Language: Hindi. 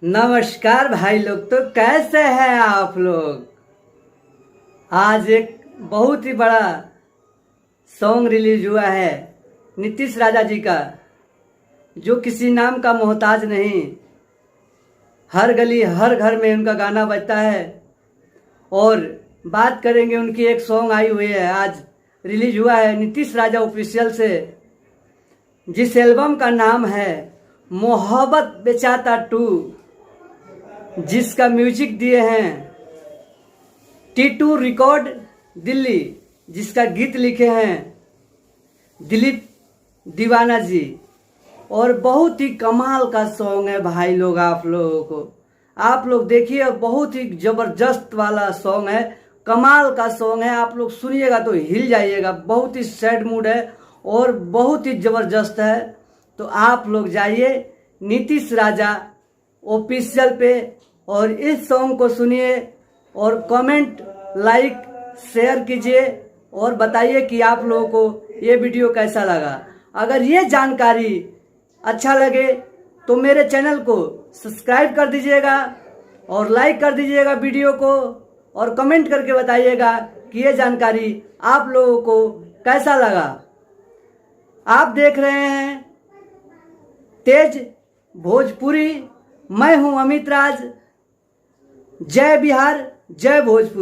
नमस्कार भाई लोग, तो कैसे हैं आप लोग। आज एक बहुत ही बड़ा सॉन्ग रिलीज हुआ है नीतीश राजा जी का, जो किसी नाम का मोहताज नहीं। हर गली हर घर में उनका गाना बजता है। और बात करेंगे, उनकी एक सॉन्ग आई हुई है, आज रिलीज हुआ है नीतीश राजा ऑफिशियल से, जिस एल्बम का नाम है मोहब्बत बेचाता 2, जिसका म्यूजिक दिए हैं T2 रिकॉर्ड दिल्ली, जिसका गीत लिखे हैं दिलीप दीवाना जी। और बहुत ही कमाल का सॉन्ग है भाई लोग, आप लोगों को, आप लोग देखिए, बहुत ही जबरदस्त वाला सॉन्ग है, कमाल का सॉन्ग है। आप लोग सुनिएगा तो हिल जाइएगा, बहुत ही सैड मूड है और बहुत ही जबरदस्त है। तो आप लोग जाइए नीतीश राजा ऑफिशियल पे और इस सॉन्ग को सुनिए और कमेंट लाइक शेयर कीजिए और बताइए कि आप लोगों को ये वीडियो कैसा लगा। अगर ये जानकारी अच्छा लगे तो मेरे चैनल को सब्सक्राइब कर दीजिएगा और लाइक कर दीजिएगा वीडियो को, और कमेंट करके बताइएगा कि ये जानकारी आप लोगों को कैसा लगा। आप देख रहे हैं तेज भोजपुरी, मैं हूं अमित राज। जय बिहार, जय भोजपुरी।